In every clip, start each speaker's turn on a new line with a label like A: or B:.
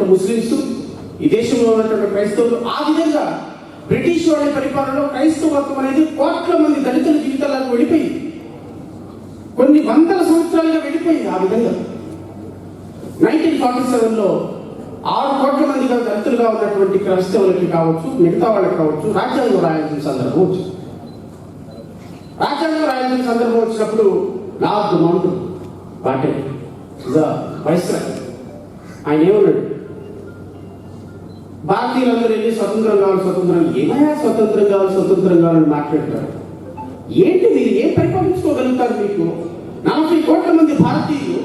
A: ఉన్నటువంటి ముస్లిమ్స్, ఈ దేశంలో ఉన్నటువంటి క్రైస్తవులు, ఆ విధంగా బ్రిటిష్ వాళ్ళ పరిపాలనలో క్రైస్తవత్వం అనేది కోట్ల మంది దళితుల జీవితాలకు వెళ్ళిపోయింది. కొన్ని వందల సంవత్సరాలుగా వెళ్ళిపోయింది. ఆ విధంగా 1947లో 6 కోట్ల మందిగా దళితులుగా ఉన్నటువంటి క్రైస్తవులకి కావచ్చు, మిగతా వాళ్ళకి కావచ్చు, రాజ్యాంగం రాయాల్సిన సందర్భం వచ్చింది. రాజ్యాంగం రాయాల్సిన సందర్భం వచ్చినప్పుడు లార్డ్ మౌంట్ బాటన్ వైస్రాయ్ ఆయన ఏమన్నాడు, భారతీయులందరూ వెళ్ళి స్వతంత్రం కావాలి, ఏమైనా స్వతంత్రం కావాలని మాట్లాడతారు. ఏంటి మీరు ఏం పరిపాలించుకోగలుగుతారు? మీకు 40 కోట్ల మంది భారతీయులు,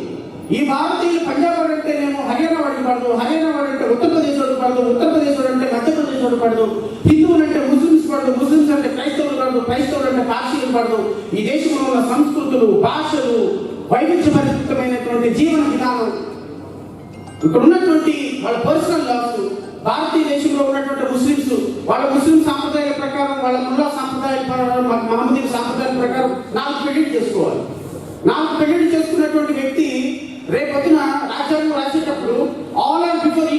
A: ఈ భారతీయులు పంజాబ్ వాడు అంటేనేమో హర్యానా వాడికి పడదు, హర్యానా వాడు అంటే ఉత్తరప్రదేశ్ వాడికి పడదు, ఉత్తరప్రదేశ్ వాడు అంటే మధ్యప్రదేశ్ వాడికి పడదు, హిందువులు అంటే ముస్లిమ్స్ పడదు, ముస్లిమ్స్ అంటే క్రైస్తవులు పడదు, క్రైస్తవులు అంటే పార్సీలు పడదు. ఈ దేశంలో ఉన్న సంస్కృతులు, భాషలు, వైవిధ్యభరితమైనటువంటి జీవన విధానం, ఇక్కడ ఉన్నటువంటి వాళ్ళ పర్సనల్ లాస్, భారతీయ దేశంలో ఉన్నటువంటి ముస్లిమ్స్ వాళ్ళ ముస్లిం సాంప్రదాయాల ప్రకారం, వాళ్ళ ముల్లా సాంప్రదాయాల ప్రకారం, మహమ్మదీ సాంప్రదాయాల ప్రకారం 4 పెళ్లిళ్ళు చేసుకోవాలి. 4 పెళ్లిళ్ళు చేసుకున్నటువంటి వ్యక్తి రేపొద్దున రాజ్యాంగం రాసేటప్పుడు all are equal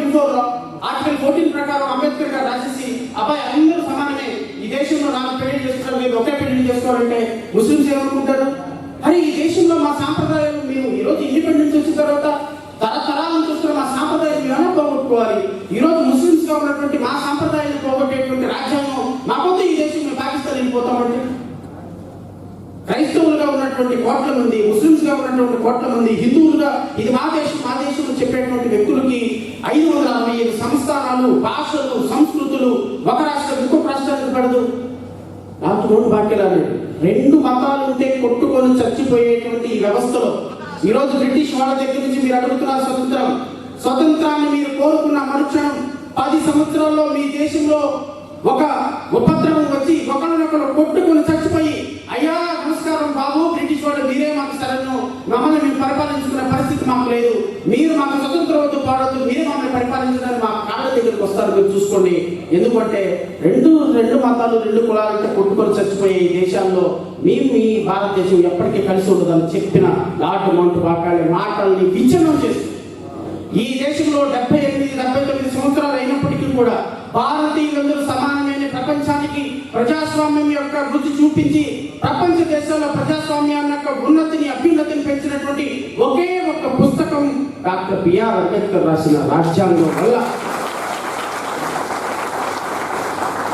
A: before law, article 14 ప్రకారం అంబేద్కర్ గారు రాసేసి అబ్బాయి అందరూ సమానమే, ఈ దేశంలో 4 పెళ్లిళ్ళు చేసుకుంటారు, మీరు ఒకే పెళ్లి చేసుకోవాలంటే ముస్లిమ్స్ ఏమనుకుంటారు? అరే ఈ దేశంలో మా సాంప్రదాయాలు మేము ఈరోజు ఇండిపెండెన్స్ వచ్చిన తర్వాత తరతరాలను చూస్తున్న మా సాంప్రదాయాలు మేము పోగొట్టుకోవాలి. ఈరోజు ముస్లిమ్స్ గా ఉన్నటువంటి మా సాంప్రదాయాలు పోగొట్టేటువంటి రాజ్యాంగం మాకొద్దు, ఈ దేశం మేము పాకిస్తాన్ వెళ్ళిపోతామంటే క్రైస్తవులుగా ఉన్నటువంటి కోట్ల మంది, ముస్లిమ్స్ గా ఉన్నటువంటి కోట్ల మంది, హిందువులుగా ఇది మా దేశం అని చెప్పేటువంటి వ్యక్తులకి 565 సంస్థానాలు, భాషలు, సంస్కృతులు, ఒక రాష్ట్రం ఇంకొక రాష్ట్రానికి పడదు. నాకు 2 వాక్యాలు 2 మతాలు ఉంటే కొట్టుకొని చచ్చిపోయేటువంటి ఈ వ్యవస్థలో ఈరోజు బ్రిటిష్ వాళ్ళ దగ్గర నుంచి మీరు అడుగుతున్నారు స్వతంత్రాన్ని మీరు కోరుకున్న మరుక్షణం 10 సంవత్సరాల్లో మీ దేశంలో ఒక ఉపద్రవం వచ్చి ఒకరినొకరు కొట్టుకొని చచ్చిపోయి, అయ్యా నమస్కారం బాబు బ్రిటిష్ వాళ్ళు మీరే మాకు శరణు, మమ్మల్ని మేము పరిపాలించుకునే పరిస్థితి మాకు లేదు, మీరు మాకు స్వతంత్రం వద్దు పాడొద్దు, మీరే మమ్మల్ని పరిపాలించడానికి మా కాళ్ళ దగ్గరికి వస్తారు, మీరు చూసుకోండి. ఎందుకంటే రెండు మతాలు 2 కులాలంటే కొట్టుకొని చచ్చిపోయే ఈ దేశాల్లో మీ భారతదేశం ఎప్పటికీ కలిసి ఉండదని చెప్పిన లార్డ్ మౌంట్ బాటన్ మాటల్ని విచ్ఛిన్నం చేస్తుంది. ఈ దేశంలో 78-79 సంవత్సరాలు అయినప్పటికీ కూడా భారతీయులందరూ సమానమైన ప్రపంచానికి ప్రజాస్వామ్యం యొక్క రుచి చూపించి ప్రపంచ దేశాల్లో ప్రజాస్వామ్యాన్ని యొక్క ఉన్నతిని, అభ్యున్నతిని పెంచినటువంటి ఒకే ఒక్క పుస్తకం డాక్టర్ బిఆర్ అంబేద్కర్ రాసిన రాజ్యాంగం వల్ల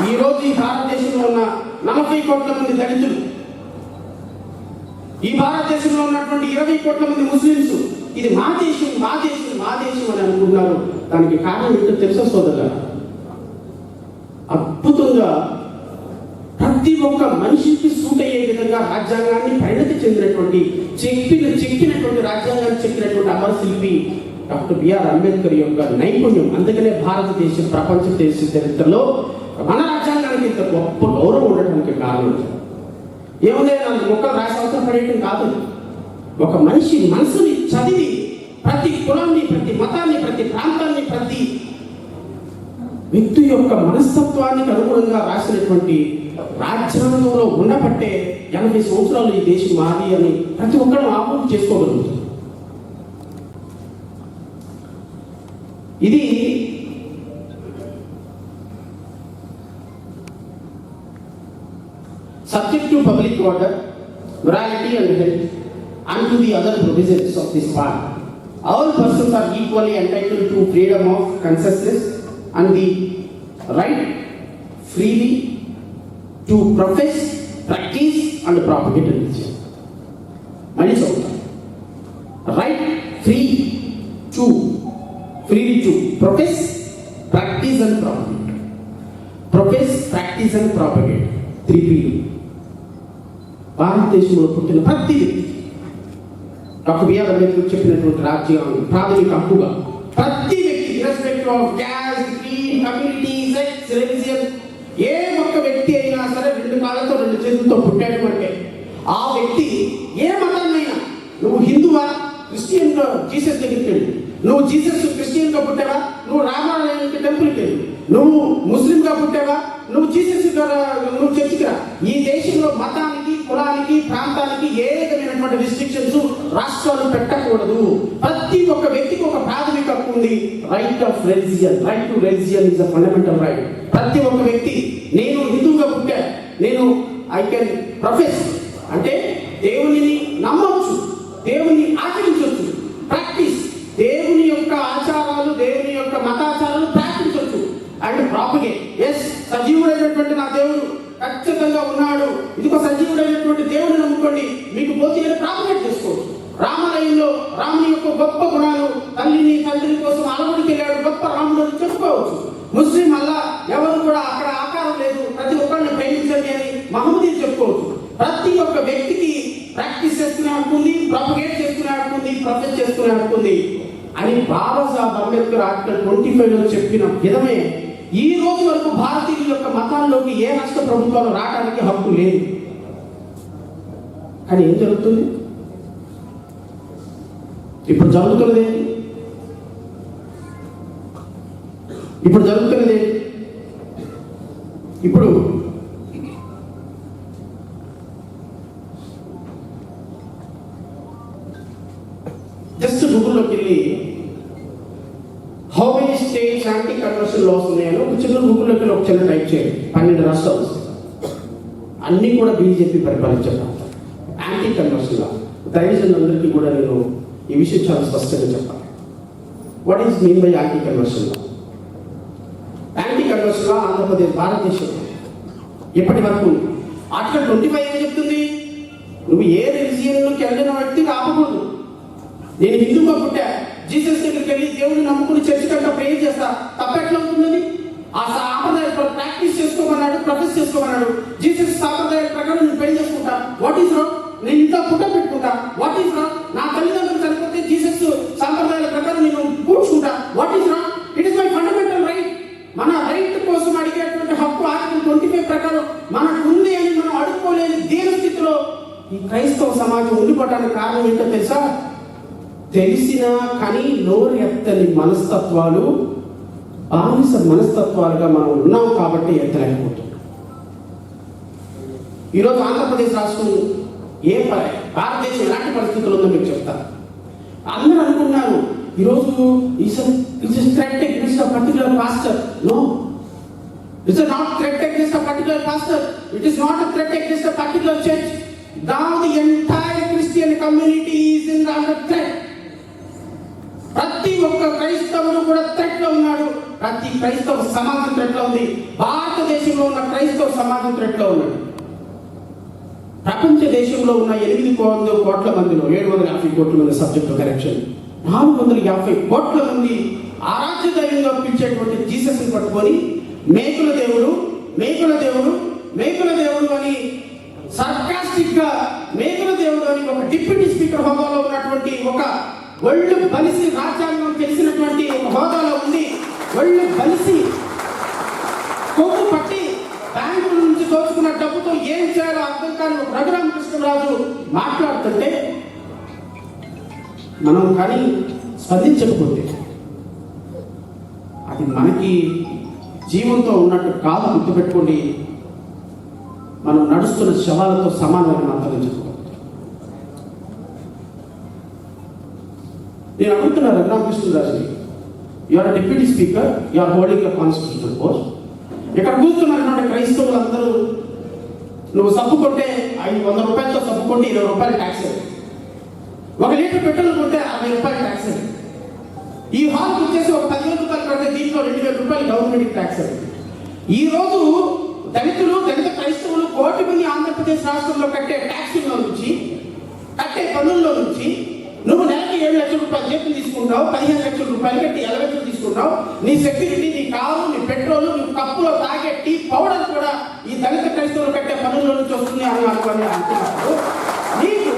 A: ఈ రోజు ఈ భారతదేశంలో ఉన్న 40 కోట్ల మంది దళితులు, ఈ భారతదేశంలో ఉన్నటువంటి 20 కోట్ల మంది ముస్లింస్ ఇది మా దేశం అని అనుకుంటున్నారు. దానికి కారణం ఏంటో తెలుసా సోదరులారా? అద్భుతంగా ప్రతి ఒక్క మనిషికి సూట్ అయ్యే విధంగా రాజ్యాంగాన్ని పరిణతి చెందినటువంటి చెక్కినటువంటి రాజ్యాంగాన్ని చెక్కినటువంటి అమరశిల్పి డాక్టర్ బిఆర్ అంబేద్కర్ యొక్క నైపుణ్యం. అందుకనే భారతదేశ ప్రపంచ దేశ చరిత్రలో మన రాజ్యాంగానికి ఇంత గొప్ప గౌరవం ఉండటానికి కారణం ఏముంది, నాకు మొక్కలు రాసి అవసరం పడేయటం కాదు. ఒక మనిషి మనసుని చదివి ప్రతి కులాన్ని, ప్రతి మతాన్ని, ప్రతి ప్రాంతాన్ని, ప్రతి వ్యక్తి యొక్క మనస్తత్వానికి అనుగుణంగా రాసినటువంటి రాజ్యాంగంలో ఉండబట్టే 80 సంవత్సరాలు ఈ దేశం మాది అని ప్రతి ఒక్కరు ఆమోదం చేసుకోగలుగుతుంది. ఇది subject to public order, morality and health, and to the other provisions of this part. All persons are equally entitled to freedom of consciousness and the right freely to profess, practice and propagate religion. Many so right freely to profess, practice and propagate. Profess, practice and propagate. 3 P's. భారతదేశంలో పుట్టిన ప్రతి వ్యక్తి doctor BR Ambedkar చెప్పినటువంటి రాజ్యాంగం ప్రాథమిక హక్కుగా ప్రతి వ్యక్తి irrespective of caste, creed, community, sex, religion, ఏ ఒక్క వ్యక్తి అయినా సరే 2 కాళ్ళతో 2 చేతులతో పుట్టాడు అంటే ఆ వ్యక్తి ఏ మతాన్నైనా, నువ్వు హిందువా, క్రిస్టియన్ గా జీసస్ దగ్గరికి వెళ్ళు, నువ్వు జీసస్ క్రిస్టియన్ గా పుట్టావా, నువ్వు రామాలయానికి టెంపుల్కి వెళ్ళు, నువ్వు ముస్లిం గా పుట్టావా, నువ్వు జీసస్ నువ్వు చర్చికి రా. ఈ దేశంలో మతానికి, కులానికి, ప్రాంతానికి ఏ విధమైనటువంటి రిస్ట్రిక్షన్స్ రాష్ట్రాలు పెట్టకూడదు. ప్రతి ఒక్క వ్యక్తికి ఒక ప్రాథమిక హక్కు ఉంది. Right of religion, right to religion is a fundamental right. ప్రతి ఒక్క వ్యక్తి, నేను హిందువుగా పుట్టా, నేను ఐ కెన్ ప్రొఫెస్ అంటే దేవునిని నమ్మవచ్చు, దేవుని ఆచరించవచ్చు, ప్రాక్టీస్ దేవుని యొక్క ఆచారాలు, దేవుని యొక్క మతాచారాలు ప్రాక్టించవచ్చు అండ్ ప్రాపగేట్. ఎస్, సజీవుడైనటువంటి నా దేవుడు ఖచ్చితంగా ఉన్నాడు, ఇదిగో సజీవుడైనటువంటి దేవుడిని నమ్ముకోండి, మీకు పోతే ప్రాపగేట్ చేసుకోవచ్చు. రామాలయంలో రాముని యొక్క గొప్ప గుణాలు, తల్లిని తండ్రి కోసం అలవుడికి వెళ్ళాడు, గొప్ప రాముడు అని చెప్పుకోవచ్చు. ముస్లిం అల్లా ఎవరు కూడా అక్కడ ఆకారం లేదు, ప్రతి ఒక్కరిని ప్రేమించండి అని మహమ్మదీని చెప్పుకోవచ్చు. ప్రతి ఒక్క వ్యక్తికి ప్రాక్టీస్ చేసుకునే హక్కుంది, ప్రాపగేట్ చేసుకునే హక్కుంది, ప్రొఫెస్ చేసుకునే హక్కుంది అని బాబాసాహెబ్ అంబేద్కర్ ఆర్టికల్ 25లో చెప్పిన విధమే ఈ రోజు వరకు భారతీయుల యొక్క మతాల్లోకి ఏ రాష్ట్ర ప్రభుత్వాలు రావడానికి హక్కు లేదు. కానీ ఏం జరుగుతుంది? ఇప్పుడు జరుగుతున్నది ఇప్పుడు జస్ట్ గూగుల్లోకి వెళ్ళి how many states anti conversion laws ఉన్నాయని ఒక చిన్న గూగుల్లోకి వెళ్ళి ఒక చిన్న టైప్ చేయండి. 12 రాష్ట్రాలు అన్నీ కూడా బీజేపీ పరిపాలించారు యాంటీ కన్వర్షన్ లా. దయచేసి అందరికీ కూడా నేను ఈ విషయం చాలా స్పష్టంగా చెప్పాలి. What is mean by anti conversion law? Anti conversion law Andhra Pradesh భారతదేశం ఇప్పటి వరకు ఆర్టికల్ 25 ఏం చెప్తుంది? నువ్వు ఏ రిలిజియన్లోకి వెళ్ళిన వ్యక్తిని ఆపకూడదు. నేను హిందూగా పుట్టా, జీసస్ దగ్గరికి వెళ్ళి దేవుడిని నమ్ముకుని చర్చి కంటే ప్రేయర్ చేస్తా, తప్పెట్లా ఉంటుందని? ఆ సాంప్రదాయ ప్రాక్టీస్ చేసుకోమన్నాడు, ప్రొఫెస్ చేసుకోమన్నాడు. జీసస్ సాంప్రదాయ ప్రకారం నేను పెళ్లి చేసుకుంటా, వాట్ ఈస్ రాంగ్? నేను ఇంట్లో పుట్ట పెట్టుకుంటా, వాట్ ఈస్ రాంగ్? నా తల్లిదండ్రులు చనిపోతే జీసస్ సాంప్రదాయాల ప్రకారం నేను కూర్చుంటా, what is wrong? It is my fundamental right. మన రైట్ కోసం అడిగేటువంటి హక్కు ఆర్టికల్ 25 ప్రకారం మనకు ఉంది అని మనం అడుక్కోలేని దీన స్థితిలో ఈ క్రైస్తవ సమాజం ఉండిపోవడానికి కారణం ఏంటో తెలుసా? తెలిసినా కానీ నోరు ఎత్తని మనస్తత్వాలు, బానిస మనస్తత్వాలుగా మనం ఉన్నాం కాబట్టి ఎత్తలేకపోతున్నాం. ఈరోజు ఆంధ్రప్రదేశ్ రాష్ట్రం భారతదేశం ఎలాంటి పరిస్థితులు ఉందో మీకు చెప్తాను. అందరూ అనుకున్నారు ఈరోజు threat against a particular pastor. No, it's not threat against a particular pastor. It is not a threat against a particular church. Now the entire Christian community is in under threat. ప్రతి ఒక్క క్రైస్తవుడు కూడా threat లో ఉన్నాడు. ప్రతి క్రైస్తవ సమాజం threat లో ఉంది. భారతదేశంలో ఉన్న క్రైస్తవ సమాజం థ్రెట్ లో ఉన్నాడు. ప్రపంచ దేశంలో ఉన్న 800 కోట్ల మందిలో 750 కోట్ల మంది సబ్జెక్ట్ కరెక్షన్ 450 కోట్ల మంది ఆరాధ్య దైవంగా పిలిచేటువంటి జీసస్ ని పట్టుకొని మేకుల దేవుడు మేకుల దేవుడు మేకుల దేవుడు అని సర్కాస్టిక్ గా మేకుల దేవుడు అని ఒక డిప్యూటీ స్పీకర్ హోదాలో ఉన్నటువంటి ఒక ఒళ్ళు బలిసి రాజ్యాంగం తెలిసినటువంటి ఒక హోదాలో ఉంది. ఒళ్ళు బలిసి కొవ్వు పట్టి బ్యాంకుల నుంచి దోచుకున్న డబ్బుతో ఏం చేయాలో అర్థం కాని ఒక రఘురామకృష్ణరాజు మాట్లాడుతుంటే మనం కానీ స్పందించకపోతే అది మనకి జీవంతో ఉన్నట్టు కాదు. గుర్తుపెట్టుకోండి, మనం నడుస్తున్న శవాలతో సమానమైన అంతరించుకోవాలి. నేను అడుగుతున్నాను రఘురామకృష్ణరాజుని, you are deputy speaker, you are holding a constitutional post. ఇక్కడ కూర్చున్నటువంటి క్రైస్తవులు అందరూ నువ్వు సబ్బు కొంటే 100 రూపాయలతో సబ్బు కొంటే 20 రూపాయలు ట్యాక్స్ అయ్యి, 1 లీటర్ పెట్రోల్ కొంటే 60 రూపాయలు ట్యాక్స్ అయ్యి, ఈ హాల్కి వచ్చేసి ఒక 10,000 రూపాయలు కడితే దీంట్లో 2,000 రూపాయలు గవర్నమెంట్ ట్యాక్స్ అయ్యి. ఈ రోజు దళిత క్రైస్తవులు కోటి మంది ఆంధ్రప్రదేశ్ రాష్ట్రంలో కట్టే ట్యాక్సుల్లో నుంచి, కట్టే పన్నుల్లో నుంచి నువ్వు నెలకి 7 లక్షల రూపాయలు చెప్పి తీసుకుంటావు, 15 లక్షల రూపాయలు కట్టి 11 లక్షలు తీసుకుంటావు. నీ సెక్యూరిటీ, నీ కారు, నీ పెట్రోల్, నీ కప్పులో తాగే టీ పౌడర్ కూడా ఈ దళిత క్రైస్తవులు కట్టే పన్నుల నుంచి వస్తుంది అని అనుకోని అంటున్నారు. నీకు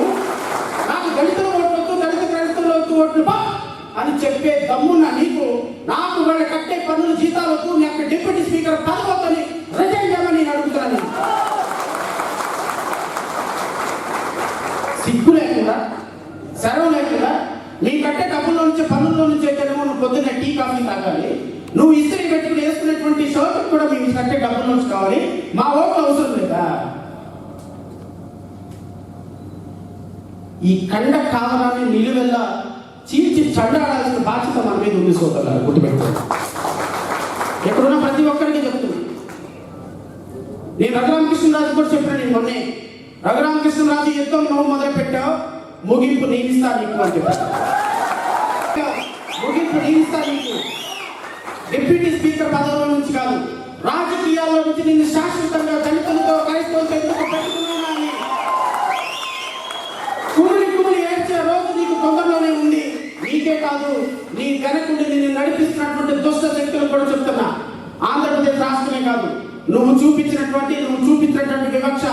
A: నాకు దళితుల ఓట్లతో దళిత క్రైస్తవుల ఓట్లు అని చెప్పే దమ్మున్న నీకు నాకు వాళ్ళు కట్టే పన్నుల జీతాలకు నీ యొక్క డిప్యూటీ స్పీకర్ పదవద్దని రిజైన్ చేయమని నేను అడుగుతున్నాను. సిగ్గు లేకుండా, సెలవు లేకుండా నీ కట్టే డబ్బుల్లో నుంచి పన్నుల్లో నుంచి అయితేనేమో నువ్వు పొద్దున్న టీ కాఫీ తాగాలి, నువ్వు ఇస్త్రీ పెట్టుకుని వేసుకునేటువంటి షర్ట్ కూడా మేము కట్టే డబ్బుల్లో నుంచి కావాలి, మా ఓట్లు అవసరం లేదా? ఈ కండ కావడాన్ని నిలువెల్లా చీల్చి చండాడాల్సిన బాధ్యత మన మీద ఉంది సోదరులారా, గుర్తుపెట్టుకోండి. ఎక్కడున్న ప్రతి ఒక్కరికి చెప్తున్నా. నేను రఘురామకృష్ణరాజు కూడా చెప్పాను. నేను మొన్నే రఘురామకృష్ణరాజు యుద్ధం నువ్వు మొదలు పెట్టావు, ముగింపు నీవిస్తా నీకు అని చెప్పాను. ముగింపు నీవిస్తా నీకు. డిప్యూటీ స్పీకర్ పదవుల నుంచి కాదు, రాజకీయాల్లో నుంచి నిన్ను శాశ్వతంగా దళితులతో క్రైస్తవులతో ఎందుకు పెట్టుకున్నానని కుమిలి ఏడ్చే రోజు నీకు తొందరలోనే ఉంది. నీకే కాదు, నీ వెనకుండి నిన్ను నడిపిస్తున్నటువంటి దుష్ట శక్తులు కూడా చెప్తున్నా. ఆంధ్రప్రదేశ్ రాష్ట్రమే కాదు, నువ్వు చూపించినటువంటి వివక్ష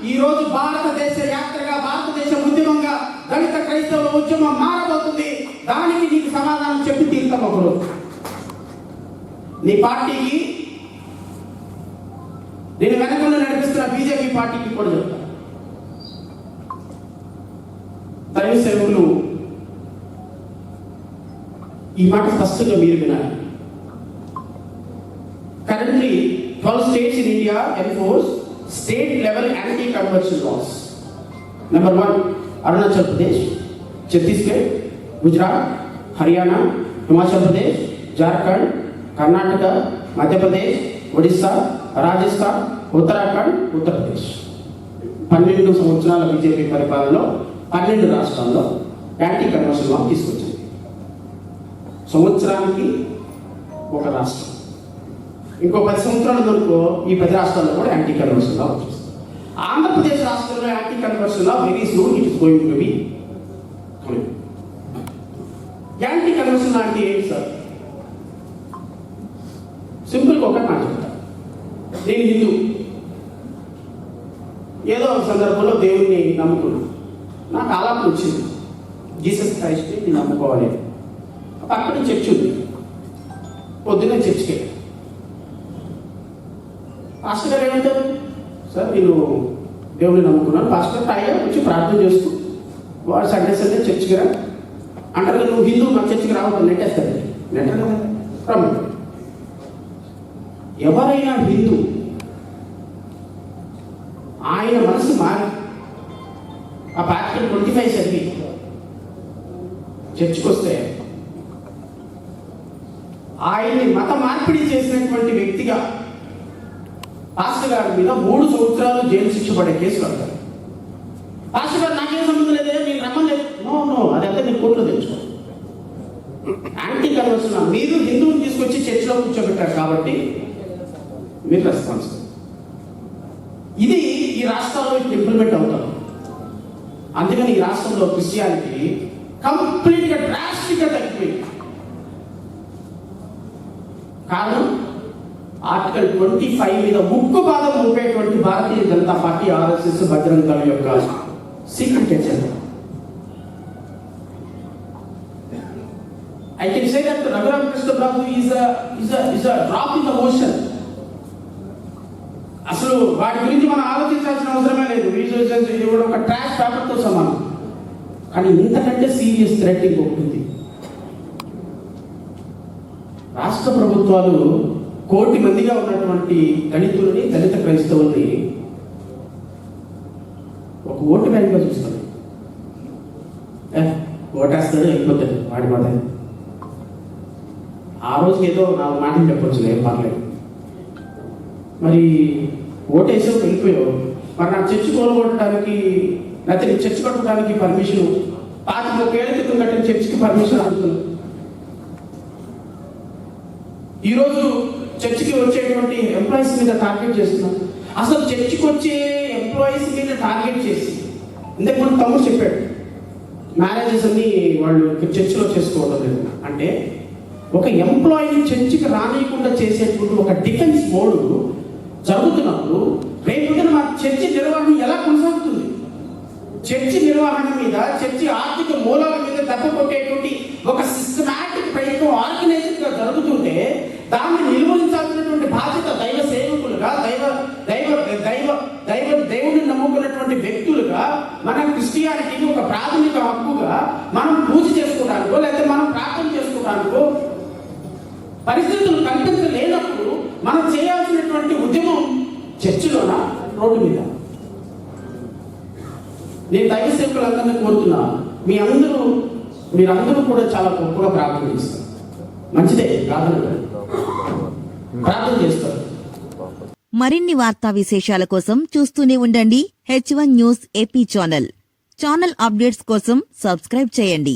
A: ఈ రోజు భారతదేశ యాత్రగా, భారతదేశ ఉద్యమంగా దళిత క్రైస్తవుల ఉద్యమం మారబోతుంది. దానికి నీకు సమాధానం చెప్పి తీరుతాం ఒకరు. నీ పార్టీకి, నేను వెనకుండా నడిపిస్తున్న బీజేపీ పార్టీకి కూడా చెప్తా. దైవ సేవకులు ఈ మాట స్పష్టంగా మీరు వినాలి. Currently, 12 states in India enforce state-level anti-conversion laws. Number 1, Arunachal Pradesh, Chhattisgarh, Gujarat, Haryana, Himachal Pradesh, Jharkhand, Karnataka, Madhya Pradesh, Odisha, Rajasthan, Uttarakhand, Uttar Pradesh. 12 సంవత్సరాల బీజేపీ పరిపాలనలో 12 రాష్ట్రాల్లో యాంటీ కన్వర్షన్ లా తీసుకొచ్చింది. సంవత్సరానికి ఒక రాష్ట్రం. ఇంకో 10 సంవత్సరాల వరకు ఈ 10 రాష్ట్రాల్లో కూడా యాంటీ కన్వర్షన్ లా వచ్చేస్తుంది. ఆంధ్రప్రదేశ్ రాష్ట్రంలో anti conversion law very soon it is going to be. Anti conversion law అంటే ఏంటి సార్? సింపుల్గా ఒకటి మాట చెప్తా. నేను హిందూ, ఏదో ఒక సందర్భంలో దేవుణ్ణి నమ్ముకున్నాను. నాకు ఆలాపన వచ్చింది, జీసస్ క్రైస్ట్ని నేను నమ్ముకోవాలి. పక్కన చర్చ్ ఉంది, పొద్దున్నే చర్చ్కి పాస్టర్ గారు ఏమంటారు, సార్ నేను దేవుడిని నమ్ముకున్నాను, పాస్టర్ తాయిగా వచ్చి ప్రార్థన చేస్తూ వాడు సండే చర్చికి రా అంటారు. నువ్వు హిందూ నా చర్చికి రావద్దు, నెట్టేస్తారు. నెట్టారు కదా, రమ్మ. ఎవరైనా హిందూ ఆయన మనసు మారి ఆ పాస్టర్ 25 చదివి చర్చికి వస్తే ఆయన్ని మత మార్పిడి చేసినటువంటి వ్యక్తిగా పాస్టర్ గారి మీద 3 సంవత్సరాలు జైలు శిక్ష పడే కేసు కడతారు. పాస్టర్ గారు నాకేం సంబంధం లేదే, నేను రమ్మలేదు. నో అదంతా మీరు కోర్టులో తెచ్చుకో. యాంటీ కన్వర్షన్ మీరు హిందువుని తీసుకొచ్చి చర్చిలో కూర్చోబెట్టారు కాబట్టి మీరు రెస్పాన్సిబుల్. ఇది ఈ రాష్ట్రాల్లో ఇంప్లిమెంట్ అవుతారు. అందుకని ఈ రాష్ట్రంలో క్రిస్టియానిటీ కంప్లీట్గా డ్రాస్టిక్గా తగ్గిపోయింది. కారణం ఆర్టికల్ 25 మీద ముక్కు బాధ మోపేటువంటి భారతీయ జనతా పార్టీ, ఆర్ఎస్ఎస్, బజరంగ దళం యొక్క secret agenda. I can say that Raghuram is a drop in the ocean. అసలు వాటి గురించి మనం ఆలోచించాల్సిన అవసరమే లేదు. ఇది కూడా ఒక ట్రాష్ పేపర్తో సమానం. కానీ ఇంతకంటే సీరియస్ థ్రెట్ ఇంకొకటి ఉంది. రాష్ట్ర ప్రభుత్వాలు 1 కోటి మందిగా ఉన్నటువంటి దళితులని, దళిత క్రైస్తవుల్ని ఒక ఓటు బ్యాంక్గా చూస్తారు. ఓటేస్తాడు, అయిపోతాడు, వాడి మాట. ఆ రోజుకి ఏదో 4 మాటలు చెప్పొచ్చు, ఏం పర్లేదు. మరి ఓటేసావు, వెళ్ళిపోయావు. మరి నాకు చర్చి కోలుకోవడానికి, లేకపోతే నీ చర్చి కట్టడానికి పర్మిషన్ 25 ఏళ్ల క్రితం కట్టిన చర్చికి పర్మిషన్ అడుగుతున్నాను. ఈరోజు చర్చికి వచ్చేటువంటి ఎంప్లాయీస్ మీద టార్గెట్ చేస్తున్నాం. అసలు చర్చికి వచ్చే ఎంప్లాయీస్ మీద టార్గెట్ చేసి, ఇంతకు ముందు తమ్ముడు చెప్పాడు, మ్యారేజెస్ అన్ని వాళ్ళు చర్చిలో చేసుకోవడం లేదు అంటే, ఒక ఎంప్లాయీని చర్చికి రానియకుండా చేసేటువంటి ఒక డిఫెన్స్ మోడ్ జరుగుతున్నప్పుడు రేపు మా చర్చి నిర్వహణ ఎలా కొనసాగుతుంది? చర్చి నిర్వహణ మీద, చర్చి ఆర్థిక మూలాల మీద దెబ్బ కొట్టేటువంటి ఒక సిస్టమాటిక్ ప్రయత్నం ఆర్గనైజ్డ్ గా జరుగుతుంటే దాన్ని నిర్వహించాల్సినటువంటి బాధ్యత దైవ సేవకులుగా, దేవుడిని నమ్ముకున్నటువంటి వ్యక్తులుగా, మన క్రిస్టియానిటీకి ఒక ప్రాథమిక హక్కుగా మనం పూజ చేసుకోవడానికో లేకపోతే మనం ప్రార్థన చేసుకోవడానికో పరిస్థితులు కల్పించలేనప్పుడు మనం చేయాల్సినటువంటి ఉద్యమం చర్చిలోనా, రోడ్డు మీద? నేను దైవ సేవకులందరినీ కోరుతున్నా, మీరందరూ కూడా చాలా గొప్పగా ప్రార్థన చేస్తారు. మంచిదే, ప్రార్థన చేస్తారు.
B: మరిన్ని వార్తా విశేషాల కోసం చూస్తూనే ఉండండి H1 news AP channel updates కోసం సబ్స్క్రైబ్ చేయండి.